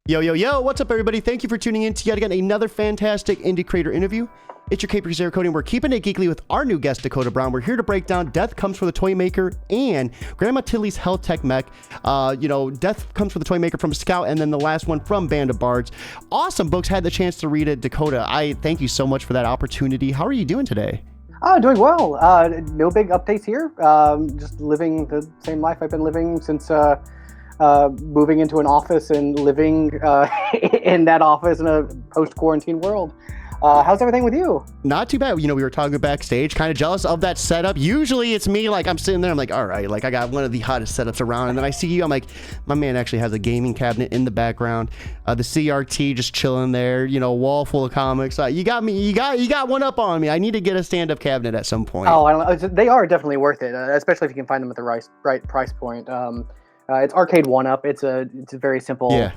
Yo, yo, yo, what's up, everybody? Thank you for tuning in to yet again another fantastic indie creator interview. It's your Caper Zero Cody, and we're keeping it geekly with our new guest, Dakota Brown. We're here to break down Death Comes for the Toymaker and Grandma Tilly's Hell Tech Mech. Death Comes for the Toymaker from Scout, and then the last one from Band of Bards. Awesome books. Had the chance to read it. Dakota, I thank you so much for that opportunity. How are you doing today? Doing well. No big updates here. Just living the same life I've been living since moving into an office and living in that office in a post-quarantine world. How's everything with you? Not too bad. You know, we were talking backstage, kind of jealous of that setup. Usually it's me, like I'm sitting there, I'm like, all right, like I got one of the hottest setups around. And then I see you, I'm like, my man actually has a gaming cabinet in the background. The CRT just chilling there, you know, wall full of comics. You got me, you got one up on me. I need to get a stand-up cabinet at some point. Oh, I don't know. They are definitely worth it, especially if you can find them at the right price point. It's Arcade 1-Up. It's a very simple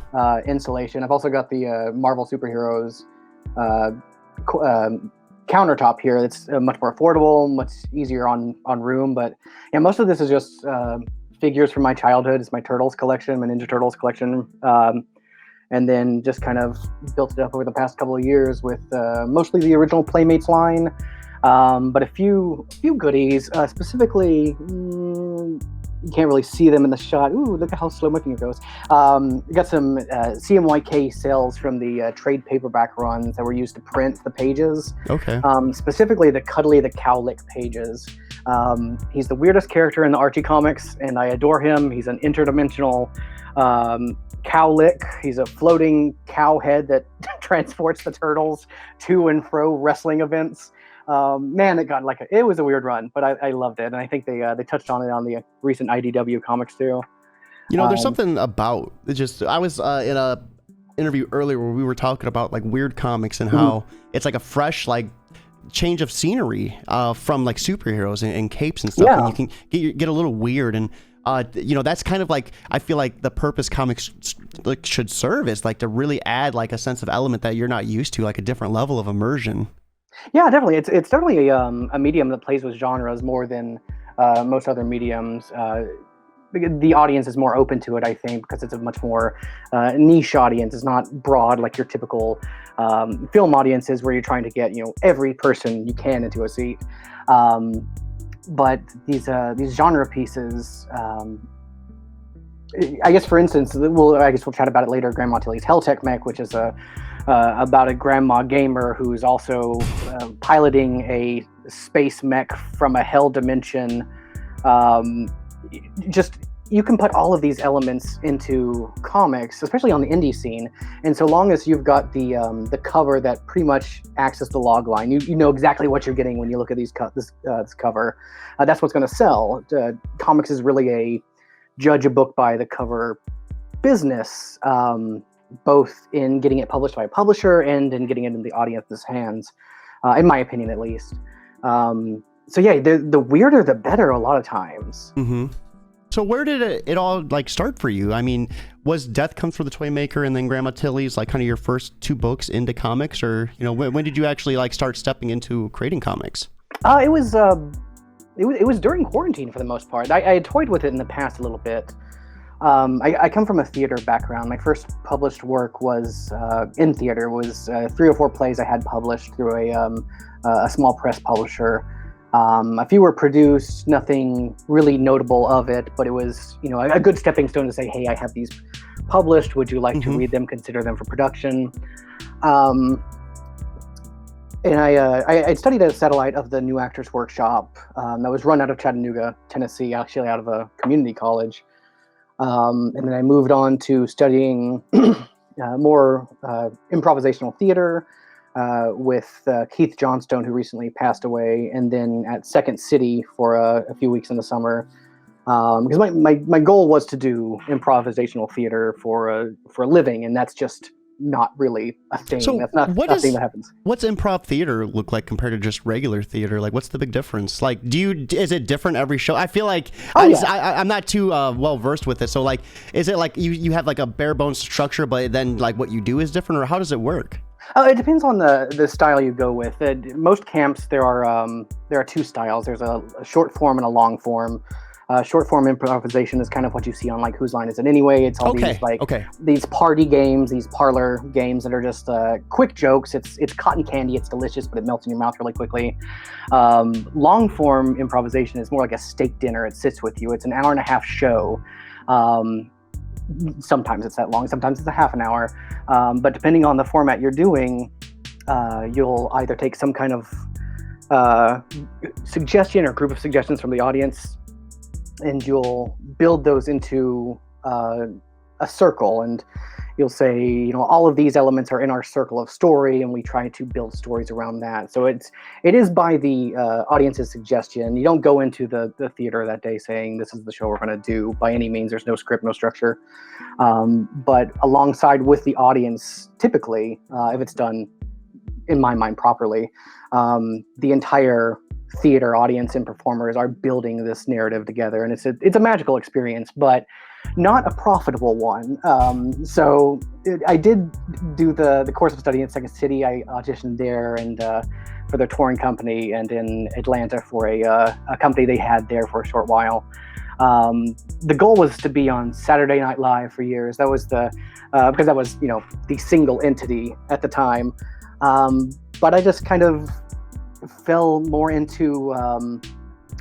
installation. I've also got the Marvel Superheroes countertop here. It's much more affordable, much easier on room. But yeah, most of this is just figures from my childhood. It's my Turtles collection, my Ninja Turtles collection, and then just kind of built it up over the past couple of years with mostly the original Playmates line, but a few goodies. Specifically, you can't really see them in the shot. Ooh, look at how slow motion it goes. We got some CMYK sales from the trade paperback runs that were used to print the pages. Okay. Specifically the Cuddly the Cowlick pages. He's the weirdest character in the Archie comics, and I adore him. He's an interdimensional cowlick. He's a floating cow head that transports the turtles to and fro wrestling events. Man, it was a weird run, but I loved it, and I think they touched on it on the recent IDW comics too. You know, there's something about it. Just I was in a interview earlier where we were talking about like weird comics and how it's like a fresh like change of scenery from like superheroes and capes and stuff, and you can get a little weird, and you know, that's kind of like I feel like the purpose comics should serve is like to really add like a sense of element that you're not used to, like a different level of immersion. Yeah, definitely. It's definitely a medium that plays with genres more than most other mediums. The audience is more open to it, I think, because it's a much more niche audience. It's not broad like your typical film audiences where you're trying to get, you know, every person you can into a seat. But these genre pieces, I guess, for instance, we'll chat about it later. Grandma Tilly's Hell Tech Mech, which is about a grandma gamer who's also piloting a space mech from a hell dimension. You can put all of these elements into comics, especially on the indie scene. And so long as you've got the cover that pretty much acts as the log line, you know exactly what you're getting when you look at this cover. That's what's going to sell. Comics is really a judge a book by the cover business. Both in getting it published by a publisher and in getting it in the audience's hands, in my opinion, at least. So yeah, the weirder the better a lot of times. Mm-hmm. So where did it all like start for you? I mean, was Death Comes for the Toymaker and then Grandma Tilly's like kind of your first two books into comics, or you know, when did you actually like start stepping into creating comics? It was during quarantine for the most part. I had toyed with it in the past a little bit. I come from a theater background. My first published work was in theater. It was 3 or 4 plays I had published through a small press publisher. A few were produced, nothing really notable of it, but it was, you know, a good stepping stone to say, hey, I have these published. Would you like to read them, consider them for production? And I studied at a satellite of the New Actors Workshop that was run out of Chattanooga, Tennessee, actually out of a community college. And then I moved on to studying more improvisational theater with Keith Johnstone, who recently passed away, and then at Second City for a few weeks in the summer. Because my goal was to do improvisational theater for a living, and that's just not really a thing. So that's not a thing that happens. What's improv theater look like compared to just regular theater? Like, what's the big difference? Like, is it different every show? I feel like I'm not too well versed with it. So like, is it like you have like a bare bones structure, but then like what you do is different, or how does it work? It depends on the style you go with. Most camps there are 2 styles. There's a short form and a long form. Short form improvisation is kind of what you see on like Whose Line Is It Anyway? It's all these like these party games, these parlor games that are just quick jokes. It's cotton candy. It's delicious, but it melts in your mouth really quickly. Long form improvisation is more like a steak dinner. It sits with you. It's an hour and a half show. Sometimes it's that long. Sometimes it's a half an hour. But depending on the format you're doing, you'll either take some kind of suggestion or group of suggestions from the audience, and you'll build those into a circle, and you'll say, you know, all of these elements are in our circle of story, and we try to build stories around that. So it is by the audience's suggestion. You don't go into the theater that day saying this is the show we're going to do. By any means, there's no script, no structure. But alongside with the audience, typically, if it's done in my mind properly, the entire theater audience and performers are building this narrative together, and it's a magical experience, but not a profitable one. So I did do the course of study in Second City. I auditioned there and for their touring company, and in Atlanta for a company they had there for a short while. The goal was to be on Saturday Night Live for years. That was because that was, you know, the single entity at the time. But I just kind of fell more into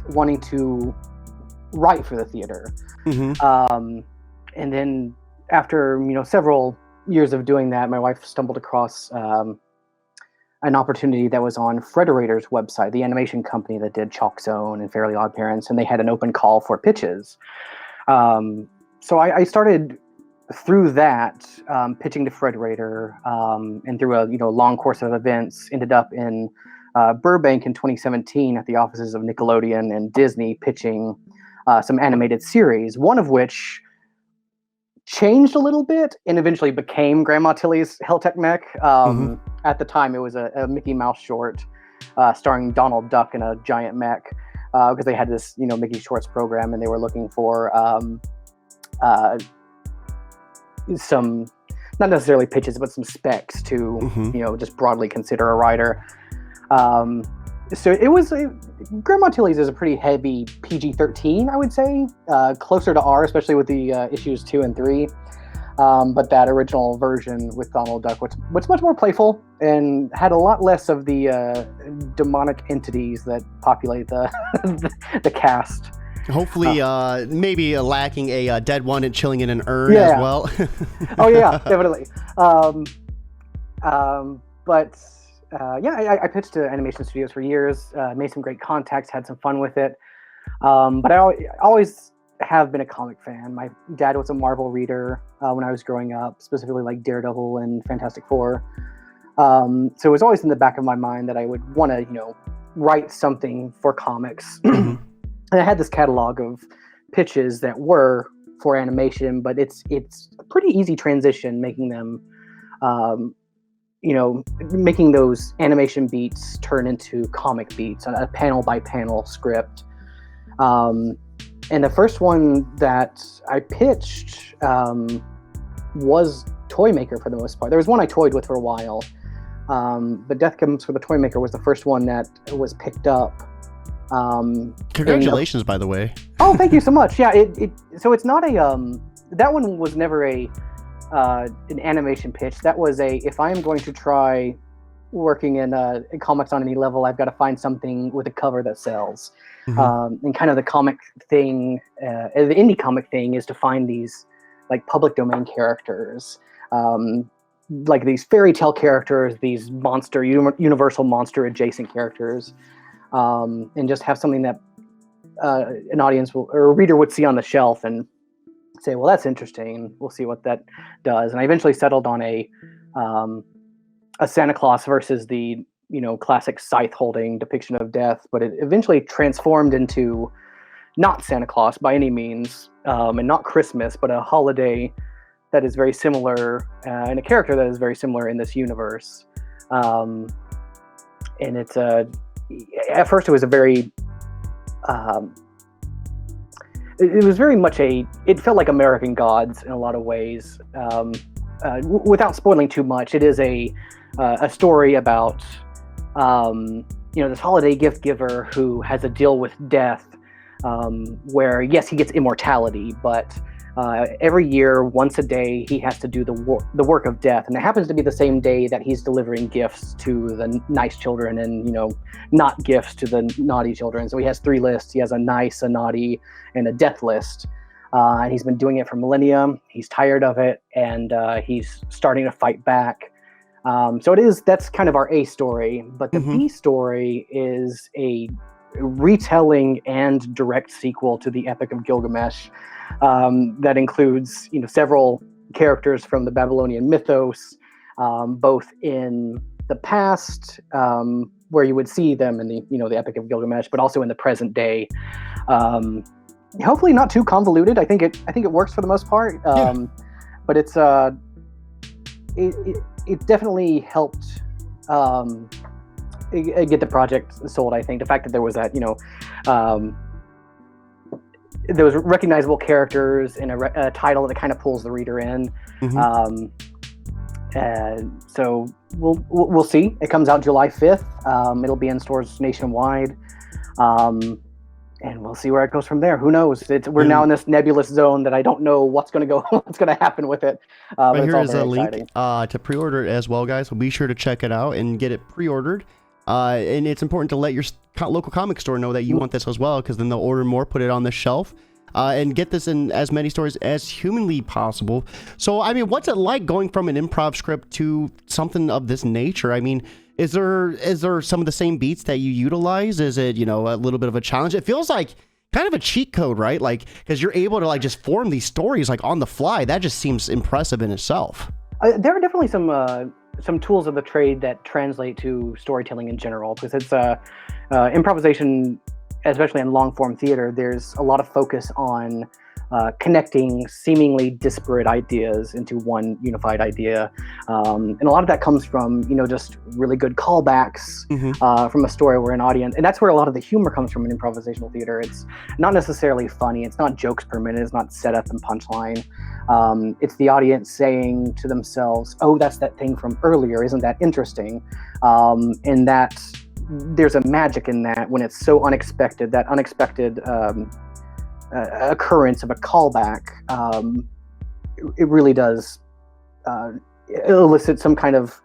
wanting to write for the theater. Mm-hmm. And then after, you know, several years of doing that, my wife stumbled across an opportunity that was on Frederator's website, the animation company that did Chalk Zone and Fairly Odd Parents, and they had an open call for pitches. So I started through that, pitching to Frederator, and through a long course of events, ended up in Burbank in 2017 at the offices of Nickelodeon and Disney, pitching some animated series, one of which changed a little bit and eventually became Grandma Tilly's Helltech Mech. At the time, it was a Mickey Mouse short starring Donald Duck in a giant mech, because they had this, you know, Mickey Shorts program, and they were looking for some, not necessarily pitches, but some specs to, you know, just broadly consider a writer. So it was Grandma Tilly's is a pretty heavy PG-13, I would say, closer to R, especially with the issues 2 and 3. But that original version with Donald Duck was much more playful and had a lot less of the demonic entities that populate the the cast. Hopefully, maybe lacking a dead one and chilling in an urn as well. Oh yeah, definitely. But I pitched to animation studios for years, made some great contacts, had some fun with it. But I always have been a comic fan. My dad was a Marvel reader when I was growing up, specifically like Daredevil and Fantastic Four. So it was always in the back of my mind that I would want to, you know, write something for comics. And I had this catalog of pitches that were for animation, but it's a pretty easy transition making them, you know, making those animation beats turn into comic beats on a panel by panel script. And the first one that I pitched was Toymaker for the most part. There was one I toyed with for a while, but Death Comes for the Toymaker was the first one that was picked up. Congratulations, by the way. Oh, thank you so much. Yeah, so it's not a that one was never an animation pitch. That was if I am going to try working in comics on any level, I've got to find something with a cover that sells. And kind of the comic thing, the indie comic thing, is to find these like public domain characters, like these fairy tale characters, these universal monster adjacent characters, and just have something that an audience or a reader would see on the shelf and say, well, that's interesting. We'll see what that does. And I eventually settled on a Santa Claus versus the, you know, classic scythe holding depiction of death, but it eventually transformed into not Santa Claus by any means, and not Christmas, but a holiday that is very similar, and a character that is very similar in this universe. And it's at first it was a very it was very much it felt like American Gods in a lot of ways. Without spoiling too much, it is a story about you know, this holiday gift giver who has a deal with death, where yes, he gets immortality, but every year, once a day, he has to do the work of death, and it happens to be the same day that he's delivering gifts to the nice children, and not gifts to the naughty children. So he has 3 lists. He has a nice, a naughty, and a death list. And he's been doing it for millennia. He's tired of it, and he's starting to fight back. So that's kind of our A story, but the B story is a retelling and direct sequel to the Epic of Gilgamesh. That includes, several characters from the Babylonian mythos, both in the past, where you would see them in the Epic of Gilgamesh, but also in the present day. Hopefully not too convoluted. I think it works for the most part. But it's it definitely helped get the project sold. I think the fact that there was that there was recognizable characters and a title that kind of pulls the reader in. And so we'll see. It comes out July 5th. It'll be in stores nationwide. And we'll see where it goes from there. Who knows? We're now in this nebulous zone that I don't know what's going to happen with it. Right here is a link to pre-order it as well, guys. So be sure to check it out and get it pre-ordered. And it's important to let your local comic store know that you want this as well, because then they'll order more, put it on the shelf, and get this in as many stores as humanly possible. So, I mean, what's it like going from an improv script to something of this nature? I mean, is there some of the same beats that you utilize? Is it, a little bit of a challenge? It feels like kind of a cheat code, right? Like, because you're able to just form these stories on the fly. That just seems impressive in itself. There are definitely some tools of the trade that translate to storytelling in general, because it's improvisation, especially in long form theater. There's a lot of focus on connecting seemingly disparate ideas into one unified idea, and a lot of that comes from just really good callbacks from a story or an audience, and that's where a lot of the humor comes from in improvisational theater. It's not necessarily funny. It's not jokes per minute. It's not setup and punchline. It's the audience saying to themselves, "Oh, that's that thing from earlier. Isn't that interesting?" And that there's a magic in that when it's so unexpected. That unexpected occurrence of a callback, it really does elicit some kind of,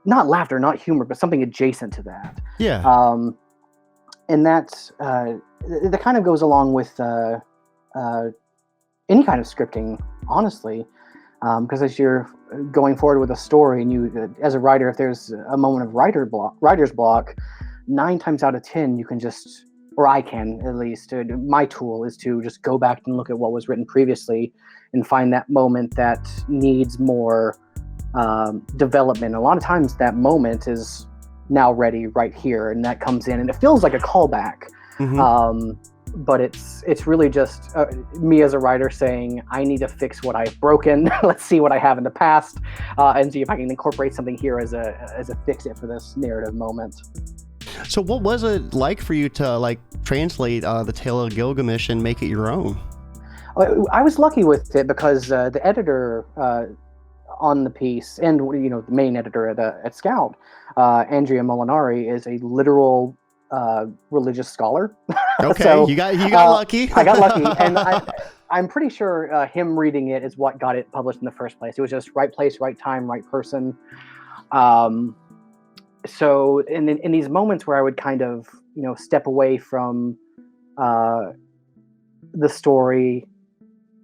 not laughter, not humor, but something adjacent to that. Yeah. And that kind of goes along with any kind of scripting, honestly, because as you're going forward with a story, and you, as a writer, if there's a moment of writer's block, 9 times out of 10, you can just, or I can at least, my tool is to just go back and look at what was written previously and find that moment that needs more development. A lot of times that moment is now ready right here, and that comes in and it feels like a callback. But it's really just me as a writer saying, I need to fix what I've broken. Let's see what I have in the past, and see if I can incorporate something here as a fix-it for this narrative moment. So what was it like for you to translate the Tale of Gilgamesh and make it your own? I was lucky with it because the editor on the piece, and the main editor at Scout, Andrea Molinari, is a literal religious scholar. Okay, so, you got lucky. I got lucky, and I'm pretty sure him reading it is what got it published in the first place. It was just right place, right time, right person. So in these moments where I would kind of step away from the story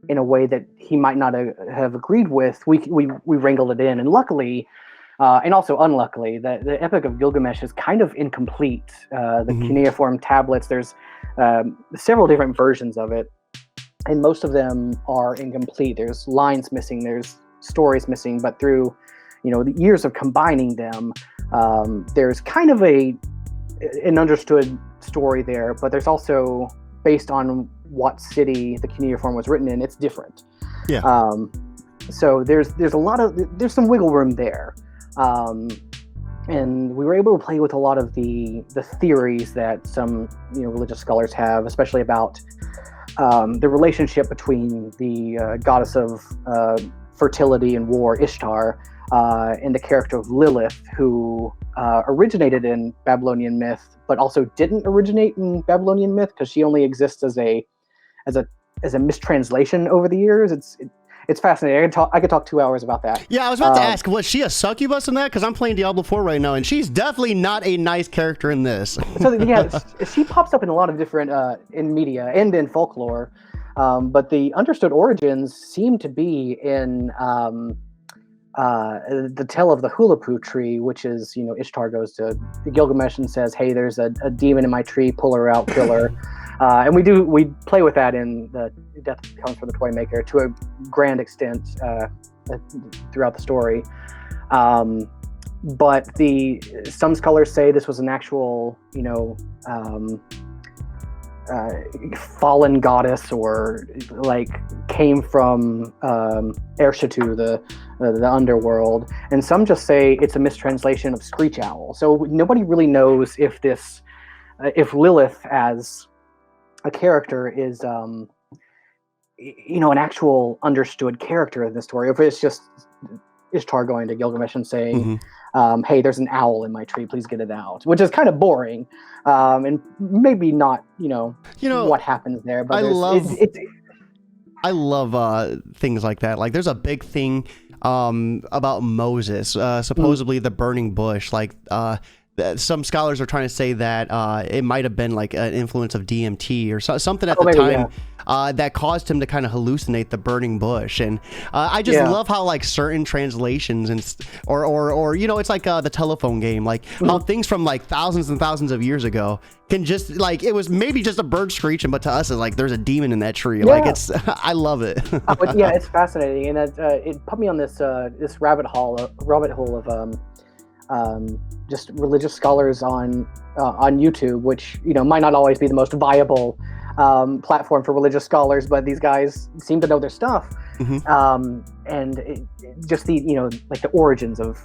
in a way that he might not have agreed with, we wrangled it in, and luckily, and also unluckily, the Epic of Gilgamesh is kind of incomplete. The cuneiform tablets, there's several different versions of it, and most of them are incomplete. There's lines missing, there's stories missing, but through the years of combining them, there's kind of an understood story there, but there's also, based on what city the cuneiform was written in, it's different. Yeah. So there's some wiggle room there. And we were able to play with a lot of the theories that some religious scholars have, especially about the relationship between the goddess of fertility and war, Ishtar, and the character of Lilith, who originated in Babylonian myth, but also didn't originate in Babylonian myth, because she only exists as a mistranslation over the years. It's fascinating. I could talk 2 hours about that. Yeah, I was about to ask, was she a succubus in that? Because I'm playing Diablo 4 right now, and she's definitely not a nice character in this. So yeah, she pops up in a lot of different in media and in folklore, but the understood origins seem to be in the tale of the Hulapoo tree, which is, Ishtar goes to Gilgamesh and says, "Hey, there's a demon in my tree. Pull her out, kill her." And we play with that in the Death Comes from the Toymaker to a grand extent throughout the story. But some scholars say this was an actual, fallen goddess, or like came from Ershatu, the underworld, and some just say it's a mistranslation of Screech Owl. So nobody really knows if Lilith as a character is an actual understood character in the story, or if it's just Ishtar going to Gilgamesh and saying, "Hey, there's an owl in my tree. Please get it out," which is kind of boring, and maybe not, what happens there. But I love things like that. Like, there's a big thing about Moses, supposedly the burning bush. Like, some scholars are trying to say that it might have been like an influence of DMT or something at the time. That caused him to kind of hallucinate the burning bush. And I just love how like certain translations or it's like the telephone game, like how things from like thousands and thousands of years ago can just like, it was maybe just a bird screeching, but to us it's like there's a demon in that tree. Like, it's I love it. But yeah, it's fascinating, and it put me on this rabbit hole of just religious scholars on YouTube, which might not always be the most viable platform for religious scholars, but these guys seem to know their stuff. And just the like the origins of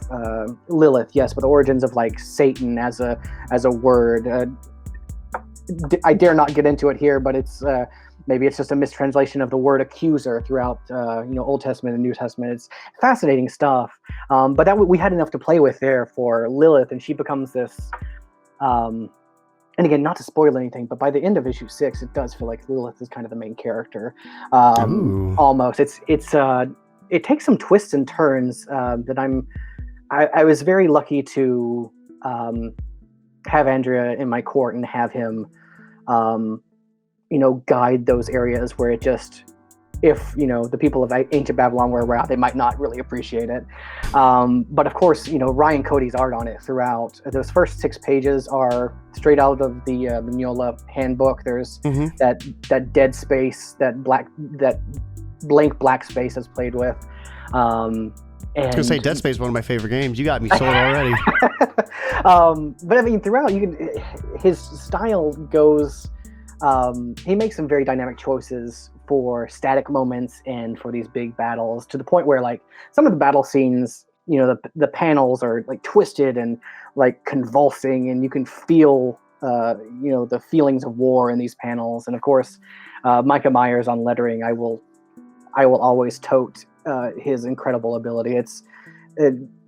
Lilith, yes, but the origins of like Satan as a word. I dare not get into it here, but it's maybe it's just a mistranslation of the word accuser throughout Old Testament and New Testament. It's fascinating stuff. But that we had enough to play with there for Lilith, and she becomes this. And again, not to spoil anything, but by the end of issue 6, it does feel like Lilith is kind of the main character. Almost. It takes some twists and turns that I was very lucky to have Andrea in my court and have him guide those areas where it just, if the people of ancient Babylon were around, they might not really appreciate it. But of course, Ryan Cody's art on it throughout. Those first 6 pages are straight out of the Mignola handbook. There's that dead space, that blank black space that's played with. And I was gonna say Dead Space is one of my favorite games. You got me sold already. But I mean, throughout, his style goes. He makes some very dynamic choices for static moments and for these big battles, to the point where like some of the battle scenes, the panels are like twisted and like convulsing, and you can feel the feelings of war in these panels. And of course, Micah Myers on lettering, I will always tote his incredible ability.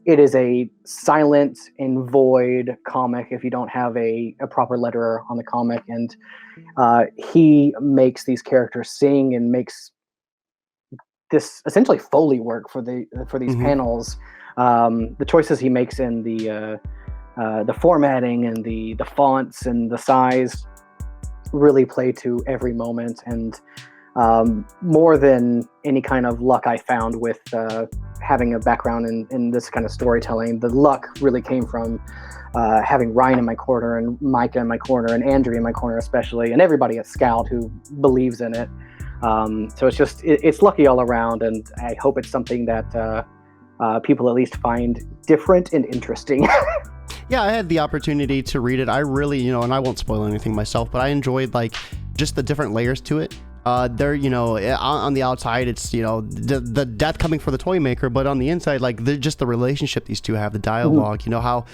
It is a silent and void comic if you don't have a proper letterer on the comic, and he makes these characters sing and makes this essentially Foley work for these panels. The choices he makes in the formatting and the fonts and the size really play to every moment, and more than any kind of luck I found with having a background in this kind of storytelling, the luck really came from having Ryan in my corner and Micah in my corner and Andrea in my corner especially, and everybody at Scout who believes in it. So it's lucky all around, and I hope it's something that people at least find different and interesting. Yeah, I had the opportunity to read it. I really, and I won't spoil anything myself, but I enjoyed like just the different layers to it. There, on the outside, it's, the death coming for the Toymaker, but on the inside, like just the relationship these two have, the dialogue, how,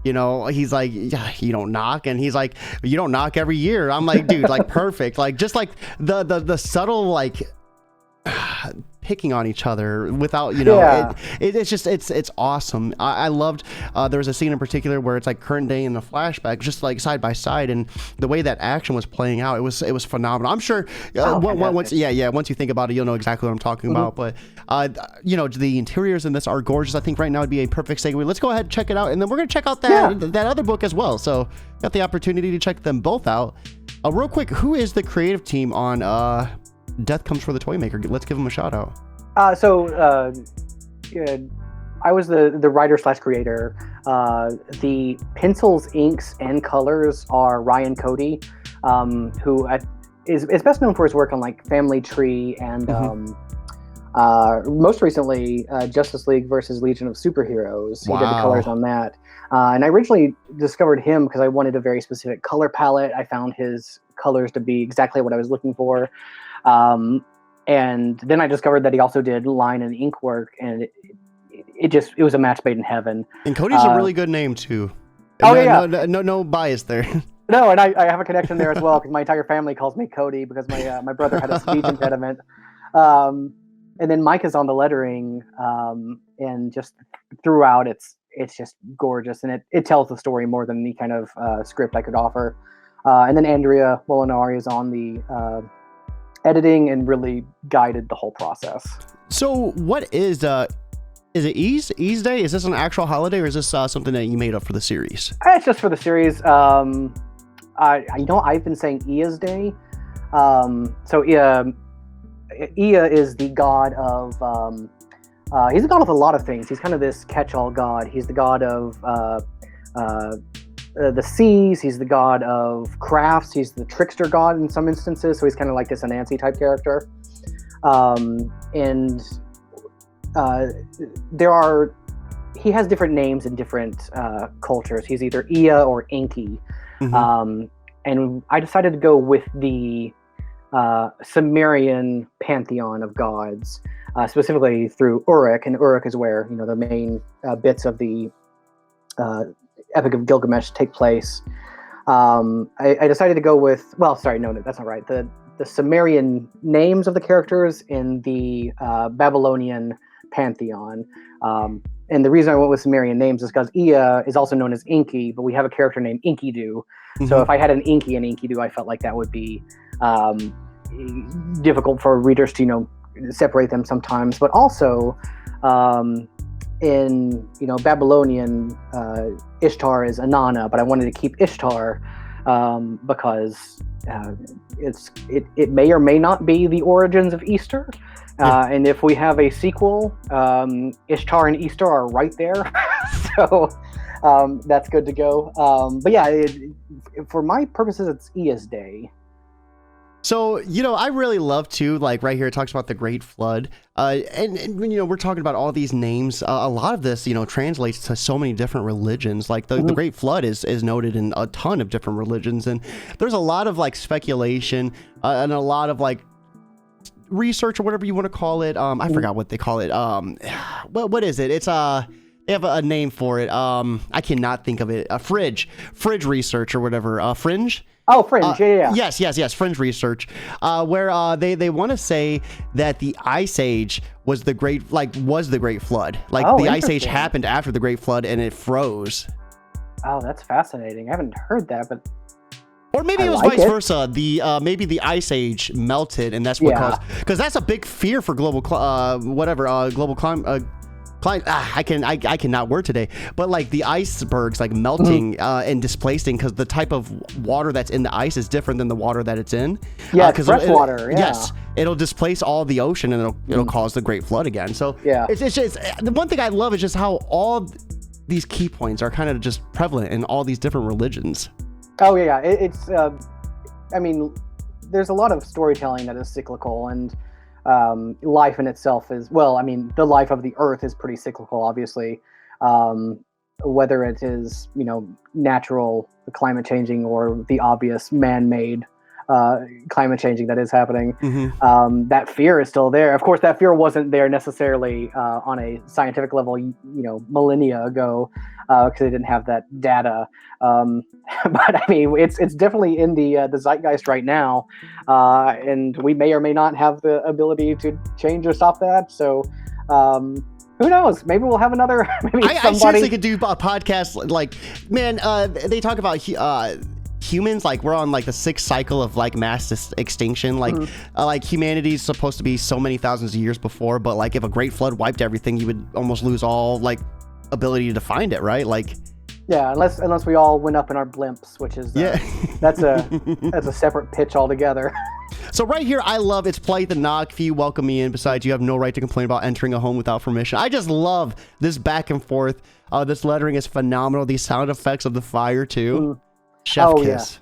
he's like, yeah, you don't knock, and he's like, you don't knock every year. I'm like, dude, like perfect. Like just like the subtle, like picking on each other without, it's awesome. I loved, there was a scene in particular where it's like current day and the flashback, just like side by side, and the way that action was playing out, it was phenomenal. I'm sure once you think about it, you'll know exactly what I'm talking about. But the interiors in this are gorgeous. I think right now would be a perfect segue. Let's go ahead and check it out, and then we're gonna check out that other book as well. So got the opportunity to check them both out. Real quick, who is the creative team on Death Comes for the Toymaker? Let's give them a shout out. I was the writer / creator. The pencils, inks, and colors are Ryan Cody, who is best known for his work on like Family Tree and most recently Justice League versus Legion of Superheroes. Wow. He did the colors on that. And I originally discovered him because I wanted a very specific color palette. I found his colors to be exactly what I was looking for. And then I discovered that he also did line and ink work, and it was a match made in heaven. And Cody's a really good name too. No bias there. No, and I have a connection there as well because my entire family calls me Cody because my brother had a speech impediment. And then Mike is on the lettering, and just throughout it's just gorgeous, and it tells the story more than any kind of script I could offer. And then Andrea Molinari is on the editing and really guided the whole process. So what is it Ease Day? Is this an actual holiday, or is this something that you made up for the series? It's just for the series. I've been saying Ia's Day. Ia is the god of he's the god of a lot of things. He's kind of this catch-all god. He's the god of the seas. He's the god of crafts. He's the trickster god in some instances. So he's kind of like this Anansi type character. He has different names in different cultures. He's either Ia or Enki. And I decided to go with the Sumerian pantheon of gods, specifically through Uruk, and Uruk is where the main bits of the Epic of Gilgamesh take place. I decided to go with that's not right. The Sumerian names of the characters in the Babylonian pantheon. And the reason I went with Sumerian names is because Ea is also known as Enki, but we have a character named Enkidu. So if I had an Enki and Enkidu, I felt like that would be difficult for readers to separate them sometimes. But also in Babylonian, Ishtar is Inanna, but I wanted to keep Ishtar because it may or may not be the origins of Easter. And if we have a sequel, Ishtar and Easter are right there. So that's good to go. But yeah, for my purposes, it's Ia's Day. So, I really love too, like right here, it talks about the Great Flood. And we're talking about all these names. A lot of this, translates to so many different religions. Like the Great Flood is noted in a ton of different religions. And there's a lot of like speculation and a lot of like research or whatever you want to call it. I forgot what they call it. What is it? It's they have a name for it. I cannot think of it. Fridge research or whatever. Fringe. Oh, Fringe. Yeah. Yes. Fringe research, where they want to say that the Ice Age was the Great Flood. Like the Ice Age happened after the Great Flood and it froze. Oh, that's fascinating. I haven't heard that, but. Or maybe it was vice versa. Maybe the Ice Age melted, and that's what caused. Because that's a big fear for global climate. I cannot word today. But like the icebergs like melting and displacing because the type of water that's in the ice is different than the water that it's in. Yeah, because fresh water. Yeah. Yes, it'll displace all the ocean and it'll cause the Great Flood again. So it's just the one thing I love is just how all these key points are kind of just prevalent in all these different religions. Oh yeah, it's. I mean, there's a lot of storytelling that is cyclical, and life in itself is. Well, I mean, the life of the Earth is pretty cyclical, obviously. Whether it is natural climate changing or the obvious man-made climate changing that is happening. Mm-hmm. That fear is still there. Of course, that fear wasn't there necessarily on a scientific level, millennia ago, because they didn't have that data. But I mean, it's definitely in the zeitgeist right now, and we may or may not have the ability to change or stop that. So. Who knows? Maybe we'll have another. I seriously could do a podcast. Like, man, they talk about humans. Like, we're on like the 6th cycle of like mass extinction. Like, like humanity's supposed to be so many thousands of years before, but like if a great flood wiped everything, you would almost lose all like ability to find it, right? Like, yeah, unless we all went up in our blimps, which is that's a separate pitch altogether. So right here, I love it's polite to knock. If you welcome me in, besides you have no right to complain about entering a home without permission. I just love this back and forth. This lettering is phenomenal. These sound effects of the fire too. Chef kiss.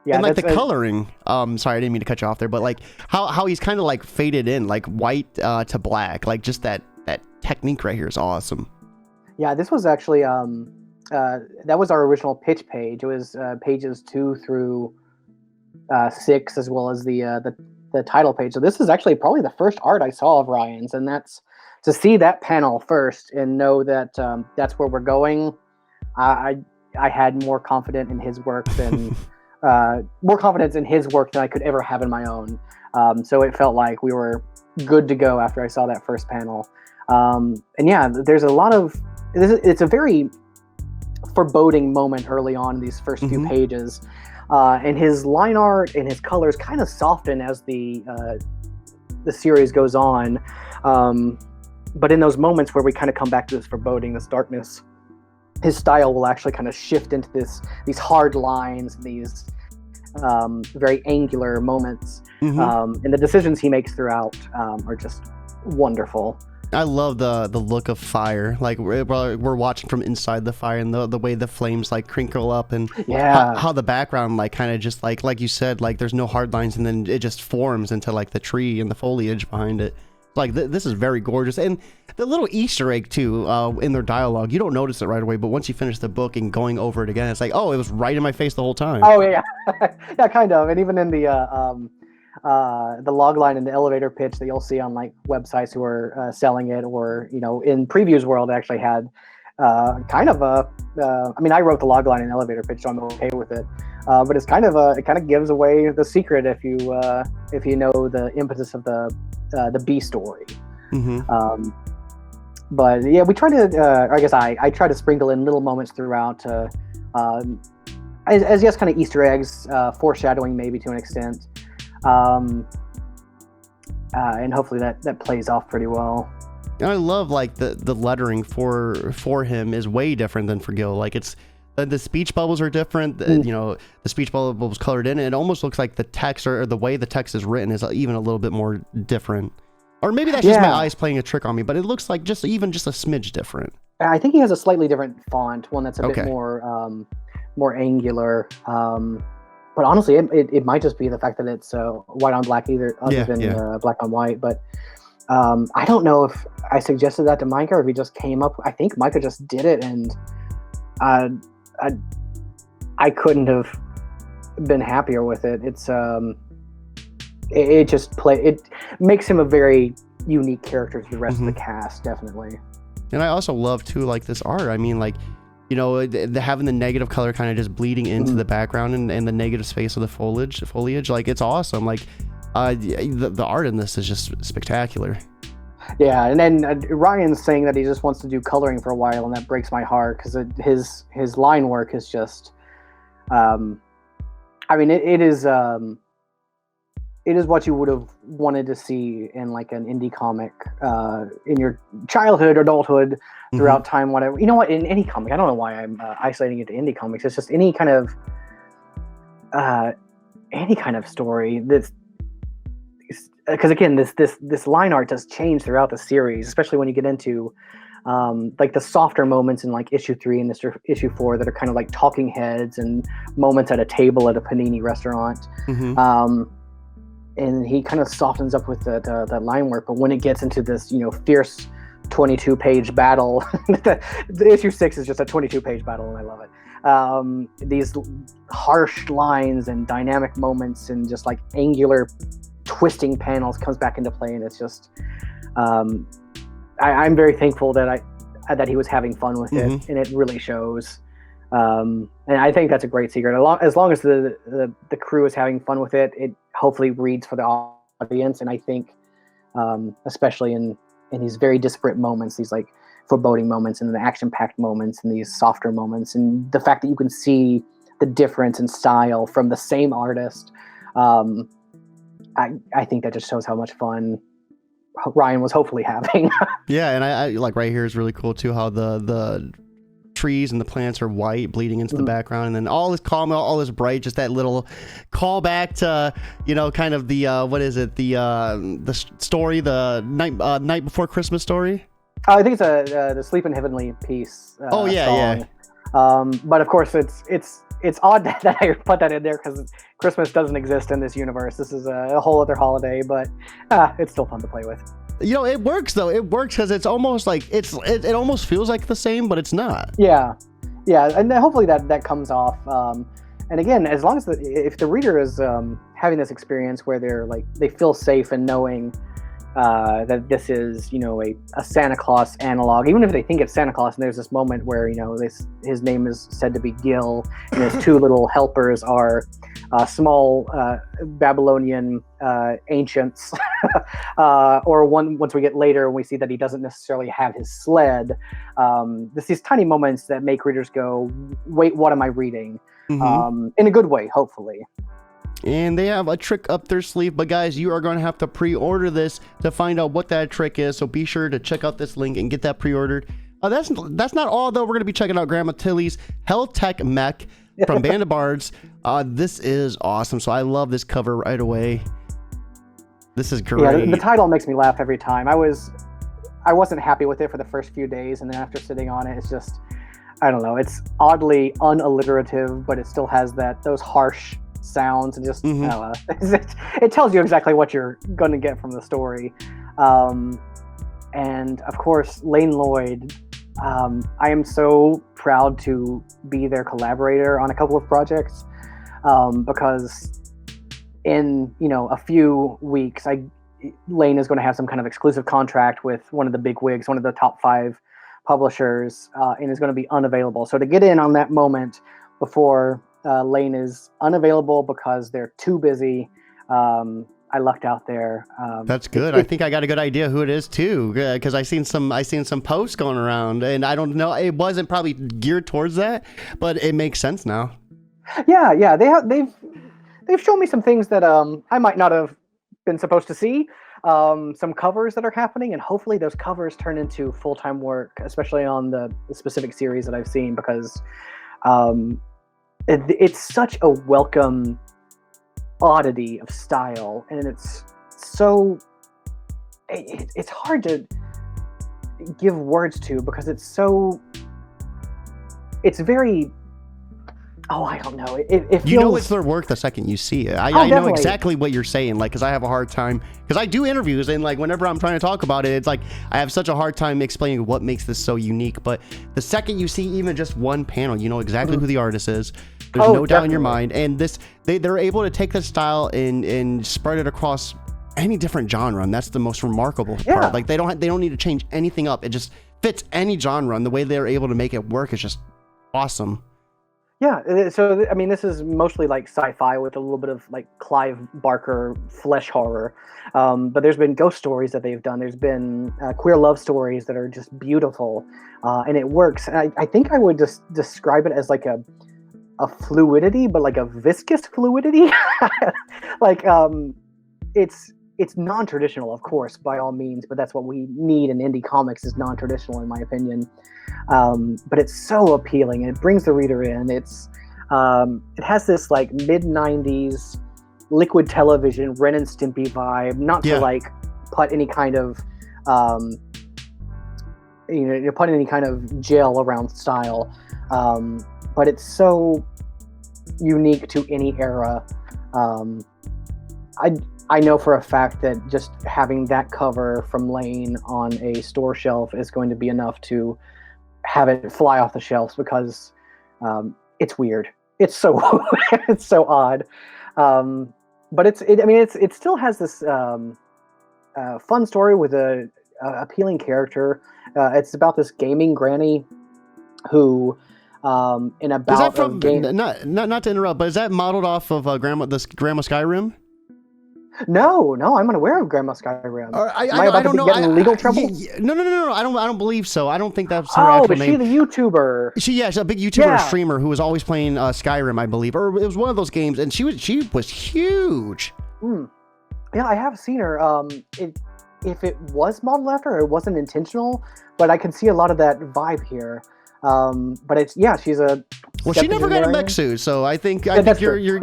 Yeah, and like the coloring. Sorry, I didn't mean to cut you off there, but like how he's kind of like faded in, like white to black. Like just that technique right here is awesome. Yeah, this was actually that was our original pitch page. It was pages 2 through 6, as well as the title page. So this is actually probably the first art I saw of Ryan's, and that's to see that panel first and know that that's where we're going. I had more confidence in his work than I could ever have in my own. So it felt like we were good to go after I saw that first panel. And yeah, there's a lot of it's a very foreboding moment early on in these first few pages. And his line art and his colors kind of soften as the series goes on. But in those moments where we kind of come back to this foreboding, this darkness, his style will actually kind of shift into these hard lines, these very angular moments. And the decisions he makes throughout are just wonderful. I love the look of fire. Like we're watching from inside the fire, and the way the flames like crinkle up, and how the background like kind of just like you said, like there's no hard lines, and then it just forms into like the tree and the foliage behind it. Like this is very gorgeous, and the little Easter egg too in their dialogue. You don't notice it right away, but once you finish the book and going over it again, it's like, oh, it was right in my face the whole time. Oh yeah, yeah, kind of. And even in the log line in the elevator pitch that you'll see on like websites who are selling it, or in Previews World, actually had kind of I mean, I wrote the log line in the elevator pitch, so I'm okay with it. But it's kind of it kind of gives away the secret if you know the impetus of the B story. But yeah, we try to I guess I try to sprinkle in little moments throughout as yes, kind of Easter eggs, foreshadowing maybe to an extent. And hopefully that plays off pretty well. And I love like the lettering for him is way different than for Gil. Like it's the speech bubbles are different. The speech bubbles colored in. It almost looks like the text or the way the text is written is even a little bit more different. Or maybe that's just my eyes playing a trick on me, but it looks like just a smidge different. I think he has a slightly different font, one that's a bit more angular. But honestly, it might just be the fact that it's white on black other than black on white. But I don't know if I suggested that to Micah or if he just came up. I think Micah just did it, and I couldn't have been happier with it. It's it makes him a very unique character to the rest of the cast, definitely. And I also love too, like this art. I mean, like, having the negative color kind of just bleeding into the background and the negative space of the foliage, like it's awesome. Like the art in this is just spectacular. Yeah, and then Ryan's saying that he just wants to do coloring for a while, and that breaks my heart because his line work is just, I mean, it is what you would have wanted to see in like an indie comic in your childhood or adulthood throughout time, whatever. You know what? In any comic, I don't know why I'm isolating it to indie comics. It's just any kind of story that's, because again, this line art does change throughout the series, especially when you get into like the softer moments in like issue 3 and issue 4 that are kind of like talking heads and moments at a table at a panini restaurant. And he kind of softens up with the line work, but when it gets into this, fierce 22-page battle, the issue 6 is just a 22-page battle, and I love it. these harsh lines and dynamic moments and just like angular twisting panels comes back into play, and it's just I'm very thankful that he was having fun with it, and it really shows. And I think that's a great secret. As long as the crew is having fun with it, it hopefully reads for the audience. And I think, especially in these very disparate moments, these like foreboding moments and the action-packed moments and these softer moments, and the fact that you can see the difference in style from the same artist, I think that just shows how much fun Ryan was hopefully having. Yeah, and I like right here is really cool too, how the trees and the plants are white bleeding into the background, and then all is calm, all is bright, just that little callback to, you know, kind of the what is it, the story, the night before Christmas story. I think it's the Sleep in Heavenly Peace oh yeah song. Yeah, but of course it's odd that I put that in there because Christmas doesn't exist in this universe. This is a whole other holiday, but it's still fun to play with. You know, it works though. It works because it's almost like it almost feels like the same, but it's not. Yeah, and hopefully that comes off. And again, as long as if the reader is having this experience where they feel safe in knowing that this is, you know, a Santa Claus analog, even if they think it's Santa Claus, and there's this moment where, you know, his name is said to be Gil, and his two little helpers are small Babylonian ancients, or once we get later and we see that he doesn't necessarily have his sled. There's these tiny moments that make readers go, wait, what am I reading? In a good way, hopefully. And they have a trick up their sleeve, but guys, you are going to have to pre-order this to find out what that trick is, so be sure to check out this link and get that pre-ordered. That's not all though. We're going to be checking out Grandma Tilly's Hell Tech Mech from Band of Bards. This is awesome, so I love this cover right away. This is great. Yeah, the title makes me laugh every time. I wasn't happy with it for the first few days, and then after sitting on it, it's just, I don't know, it's oddly unalliterative, but it still has those harsh sounds, and just it tells you exactly what you're going to get from the story. And of course, Lane Lloyd, I am so proud to be their collaborator on a couple of projects, because in, you know, a few weeks Lane is going to have some kind of exclusive contract with one of the big wigs, one of the top 5 publishers, and is going to be unavailable. So to get in on that moment before Lane is unavailable because they're too busy, I lucked out there. That's good. I think I got a good idea who it is too, because I seen some posts going around, and I don't know, it wasn't probably geared towards that, but it makes sense now. Yeah, they've shown me some things that I might not have been supposed to see. Some covers that are happening, and hopefully those covers turn into full-time work, especially on the specific series that I've seen, because it's such a welcome oddity of style, and it's hard to give words to, because it's very, I don't know. It feels, you know, it's their work the second you see it. I know exactly what you're saying, like, because I have a hard time, because I do interviews, and like whenever I'm trying to talk about it, it's like I have such a hard time explaining what makes this so unique. But the second you see even just one panel, you know exactly who the artist is. There's no doubt in your mind. And they're able to take this style and spread it across any different genre, and that's the most remarkable part. Like they don't need to change anything up. It just fits any genre, and the way they're able to make it work is just awesome. Yeah, so I mean, this is mostly like sci-fi with a little bit of like Clive Barker flesh horror, but there's been ghost stories that they've done. There's been queer love stories that are just beautiful, and it works. And I think I would just describe it as like a fluidity, but like a viscous fluidity. Like it's non-traditional, of course, by all means, but that's what we need in indie comics, is non-traditional, in my opinion. But it's so appealing, and it brings the reader in. It has this like mid-90s liquid television Ren and Stimpy vibe, not to like put any kind of put any kind of gel around style, but it's so unique to any era. I know for a fact that just having that cover from Lane on a store shelf is going to be enough to have it fly off the shelves, because it's weird. It's so it's so odd. But it still has this fun story with a appealing character. It's about this gaming granny who in a Is that bout from of game. not to interrupt, but is that modeled off of Grandma Skyrim? No, I'm unaware of Grandma Skyrim. Or, Am I about to get in legal trouble? No. I don't believe so. I don't think that's her Oh, actual is she name. the YouTuber? She's a big YouTuber streamer who was always playing Skyrim, I believe, or it was one of those games, and she was huge. Yeah, I have seen her. If it was modeled after her, it wasn't intentional, but I can see a lot of that vibe here. But she's a. Well, she never got a mech suit, so I think you're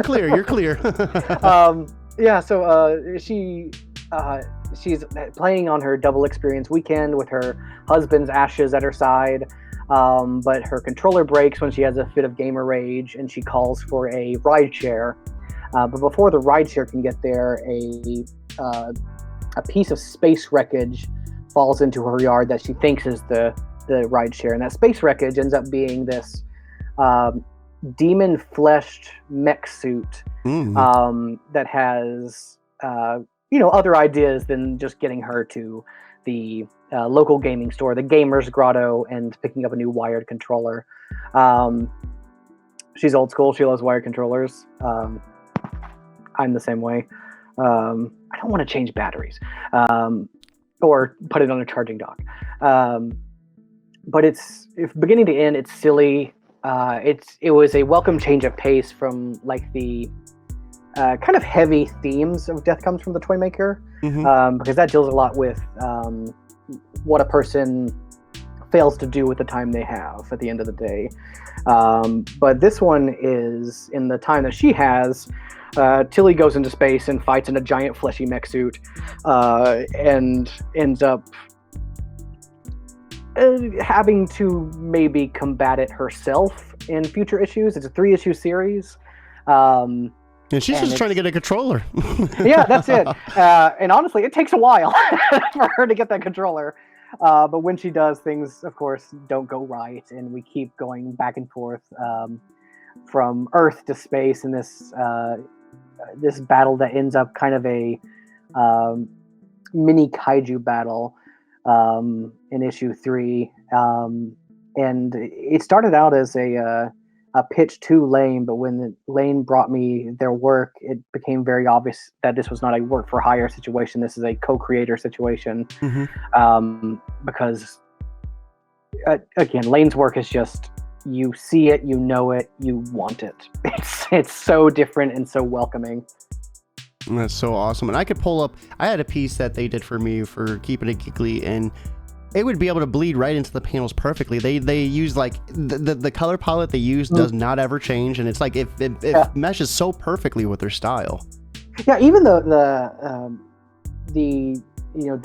clear. You're clear. So she's playing on her double experience weekend with her husband's ashes at her side, but her controller breaks when she has a fit of gamer rage, and she calls for a ride share. But before the ride share can get there, a piece of space wreckage falls into her yard that she thinks is the ride share, and that space wreckage ends up being this demon fleshed mech suit that has other ideas than just getting her to the local gaming store, the Gamers Grotto, and picking up a new wired controller. She's old school. She loves wired controllers. I'm the same way. I don't want to change batteries or put it on a charging dock. But if beginning to end, it's silly. It was a welcome change of pace from like the kind of heavy themes of Death Comes from the Toymaker, because that deals a lot with what a person fails to do with the time they have at the end of the day. But this one is in the time that she has. Tilly goes into space and fights in a giant fleshy mech suit, and ends up having to maybe combat it herself in future issues. It's a 3-issue series. And she's just trying to get a controller. Yeah, that's it. And honestly, it takes a while for her to get that controller. But when she does, things, of course, don't go right, and we keep going back and forth from Earth to space in this battle that ends up kind of a mini kaiju battle in issue 3. And it started out as a pitch to Lane, but when Lane brought me their work, it became very obvious that this was not a work for hire situation. This is a co-creator situation. Because again, Lane's work is just, you see it, you know it, you want it. It's so different and so welcoming. That's so awesome. And I could pull up, I had a piece that they did for me for Keeping It Geekly, and it would be able to bleed right into the panels perfectly. They use like the color palette they use does not ever change, and it's like it meshes so perfectly with their style. Yeah, even the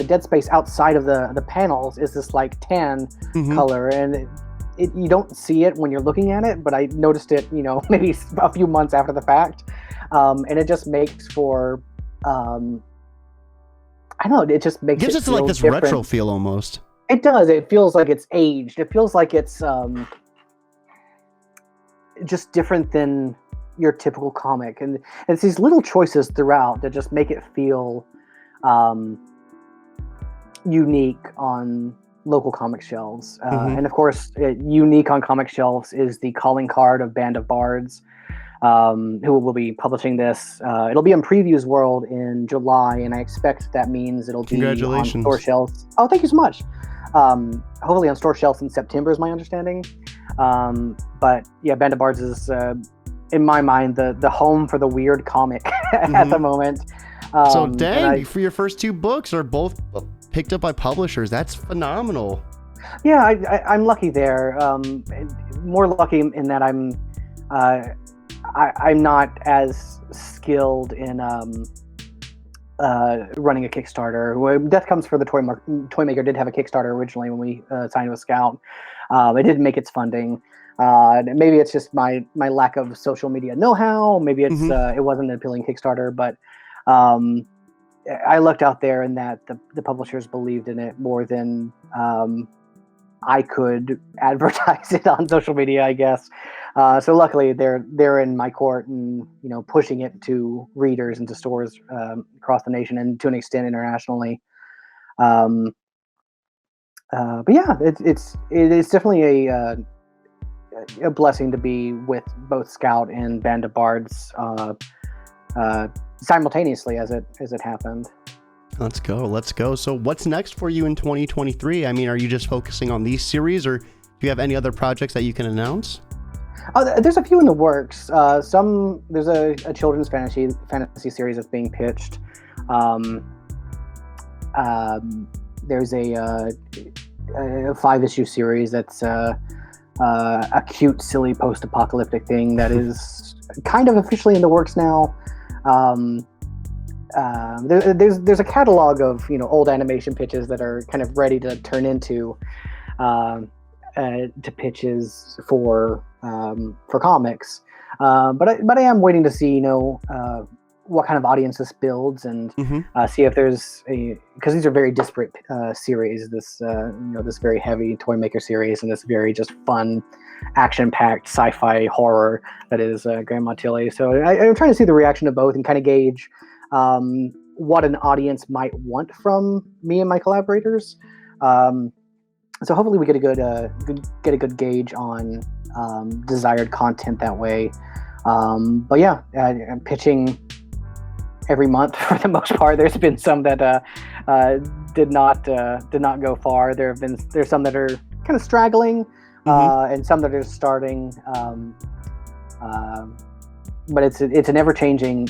dead space outside of the panels is this like tan color, and you don't see it when you're looking at it, but I noticed it, maybe a few months after the fact, and it just makes for I don't know, it just makes gives it like this different. Retro feel almost. It does. It feels like it's aged. It feels like it's just different than your typical comic, and it's these little choices throughout that just make it feel unique on local comic shelves. And of course, unique on comic shelves is the calling card of Band of Bards, who will be publishing this. It'll be in Previews World in July, and I expect that means it'll be on store shelves. Oh, thank you so much. Hopefully on store shelves in September is my understanding. But yeah, Band of Bards is, in my mind, the home for the weird comic at the moment. So dang, for your first 2 books are both picked up by publishers. That's phenomenal. Yeah, I'm lucky there. More lucky in that I'm not as skilled in running a Kickstarter. Death Comes for the Toymaker did have a Kickstarter originally when we signed with Scout. It didn't make its funding. Maybe it's just my lack of social media know-how. Maybe it's it wasn't an appealing Kickstarter, but I looked out there and that the publishers believed in it more than I could advertise it on social media, I guess. So luckily they're in my court and pushing it to readers and to stores across the nation and to an extent internationally. But yeah, it's definitely a blessing to be with both Scout and Band of Bards simultaneously as it happened. Let's go. So what's next for you in 2023? I mean, are you just focusing on these series, or do you have any other projects that you can announce? There's a few in the works. There's a children's fantasy series that's being pitched. There's a 5-issue series that's a cute, silly post-apocalyptic thing that is kind of officially in the works now. There's a catalog of old animation pitches that are kind of ready to turn into to pitches for comics, but I am waiting to see what kind of audience this builds and see if there's because these are very disparate series. This this very heavy Toymaker series and this very just fun, action-packed sci-fi horror that is Grandma Tilly. So I'm trying to see the reaction of both and kind of gauge what an audience might want from me and my collaborators. So hopefully we get a good gauge on desired content that way. But yeah, I'm pitching every month for the most part. There's been some that did not go far. There's some that are kind of straggling, and some that are starting. But it's an ever-changing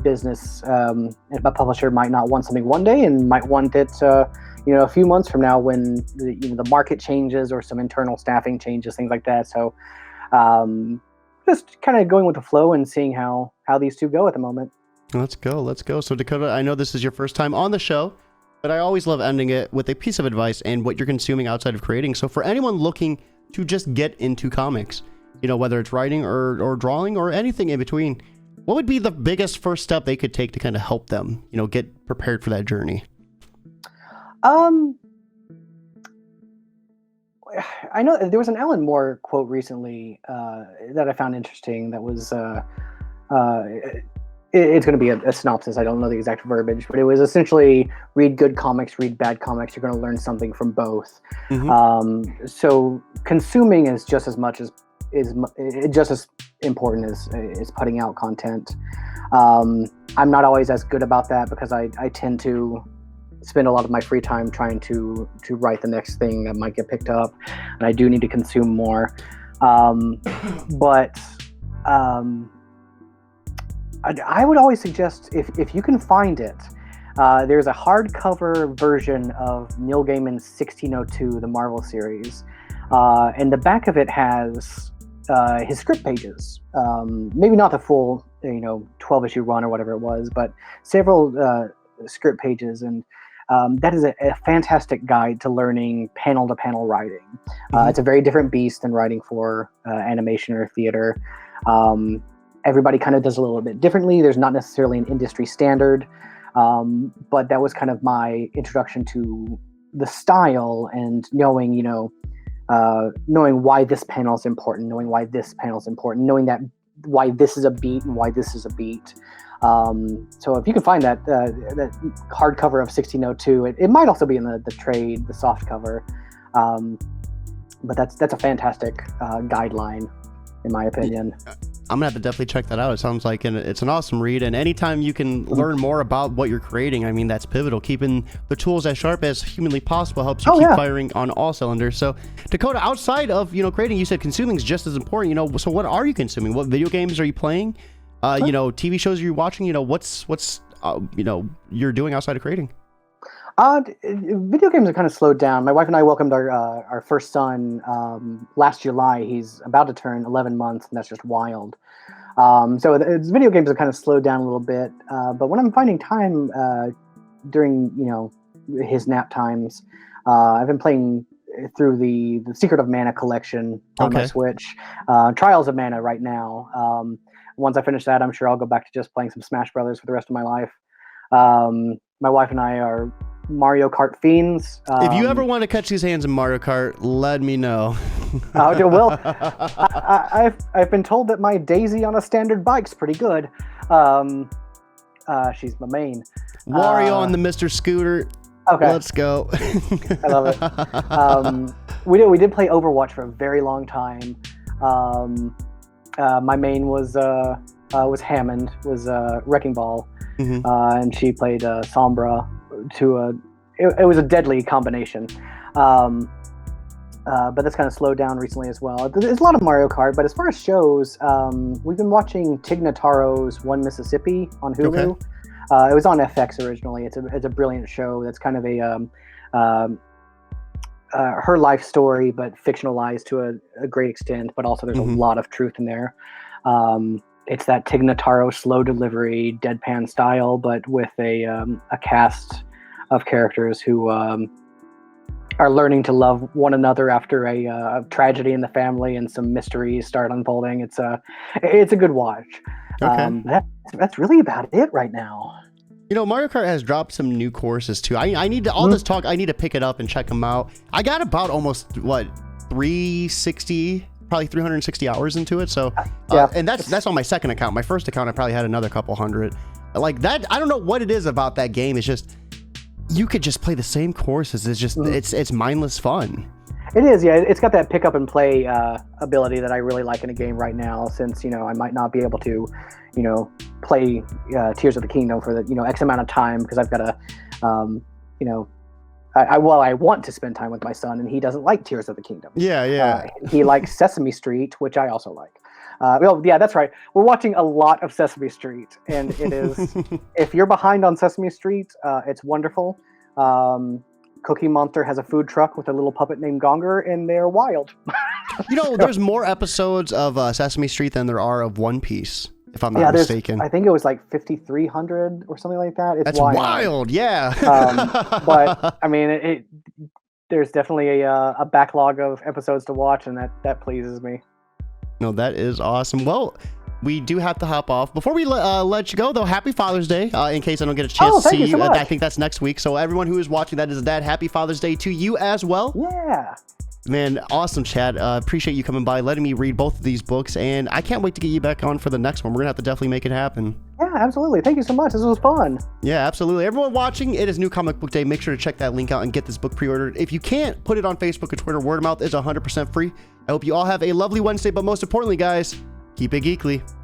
business. A publisher might not want something one day and might want it a few months from now when the market changes or some internal staffing changes, things like that. So just kind of going with the flow and seeing how these two go at the moment. Let's go. So Dakota, I know this is your first time on the show, but I always love ending it with a piece of advice and what you're consuming outside of creating. So for anyone looking to just get into comics, whether it's writing or drawing or anything in between, what would be the biggest first step they could take to kind of help them, get prepared for that journey? I know there was an Alan Moore quote recently that I found interesting. That was it's going to be a synopsis. I don't know the exact verbiage, but it was essentially read good comics, read bad comics. You're going to learn something from both. So consuming is just as much as just as important as putting out content. I'm not always as good about that because I tend to spend a lot of my free time trying to write the next thing that might get picked up, and I do need to consume more. But I would always suggest if you can find it, there's a hardcover version of Neil Gaiman's 1602, the Marvel series, and the back of it has his script pages. Maybe not the full 12-issue run or whatever it was, but several script pages, and that is a fantastic guide to learning panel-to-panel writing. It's a very different beast than writing for animation or theater. Everybody kind of does a little bit differently. There's not necessarily an industry standard, but that was kind of my introduction to the style and knowing why this panel is important, knowing why this panel is important, knowing that why this is a beat and why this is a beat. So if you can find that hardcover of 1602, it might also be in the trade, the soft cover, but that's a fantastic guideline, in my opinion. I'm gonna have to definitely check that out. It sounds like it's an awesome read, and anytime you can learn more about what you're creating, I mean, that's pivotal. Keeping the tools as sharp as humanly possible helps you keep firing on all cylinders. So Dakota, outside of creating, you said consuming is just as important. So what are you consuming? What video games are you playing? TV shows are you watching? What's you're doing outside of creating? Video games are kind of slowed down. My wife and I welcomed our first son last July. He's about to turn 11 months, and that's just wild. So video games are kind of slowed down a little bit. But when I'm finding time during his nap times, I've been playing through the Secret of Mana collection on my Switch. Trials of Mana right now. Once I finish that, I'm sure I'll go back to just playing some Smash Brothers for the rest of my life. My wife and I are Mario Kart fiends. If you ever want to catch these hands in Mario Kart, let me know. Well, I've been told that my Daisy on a standard bike's pretty good. She's my main. Wario on the Mr. Scooter. Okay. Let's go. I love it. We did play Overwatch for a very long time. My main was Hammond, was Wrecking Ball, and she played Sombra. It was a deadly combination. But that's kind of slowed down recently as well. There's a lot of Mario Kart, but as far as shows, we've been watching Tig Notaro's One Mississippi on Hulu. Okay. It was on FX originally. It's a brilliant show. That's kind of her life story, but fictionalized to a great extent. But also, there's a lot of truth in there. It's that Tig Notaro slow delivery, deadpan style, but with a cast of characters who are learning to love one another after a tragedy in the family and some mysteries start unfolding. It's a good watch. Okay. That's really about it right now. You know, Mario Kart has dropped some new courses too. I need to, all this talk, I need to pick it up and check them out. I got about almost, 360, probably 360 hours into it. So, and that's on my second account. My first account, I probably had another couple hundred. Like that, I don't know what it is about that game. It's just, you could just play the same courses. It's just, it's mindless fun. It is, yeah. It's got that pick up and play ability that I really like in a game right now, since, I might not be able to, play Tears of the Kingdom for the, X amount of time, because I've got to, I want to spend time with my son, and he doesn't like Tears of the Kingdom. Yeah. He likes Sesame Street, which I also like. Well, yeah, that's right. We're watching a lot of Sesame Street, and it is, if you're behind on Sesame Street, it's wonderful. Cookie Monster has a food truck with a little puppet named Gonger, and they're wild. There's more episodes of Sesame Street than there are of One Piece, if I'm not mistaken. I think it was like 5,300 or something like that. That's wild, yeah. But I mean, there's definitely a backlog of episodes to watch, and that pleases me. No, that is awesome. Well, we do have to hop off. Before we let you go, though, happy Father's Day, in case I don't get a chance to see you. So I think that's next week. So everyone who is watching that is Dad, happy Father's Day to you as well. Yeah. Man, awesome, Chad. Appreciate you coming by, letting me read both of these books, and I can't wait to get you back on for the next one. We're going to have to definitely make it happen. Yeah, absolutely. Thank you so much. This was fun. Yeah, absolutely. Everyone watching, it is New Comic Book Day. Make sure to check that link out and get this book pre-ordered. If you can't, put it on Facebook or Twitter. Word of mouth is 100% free. I hope you all have a lovely Wednesday, but most importantly, guys, keep it geekly.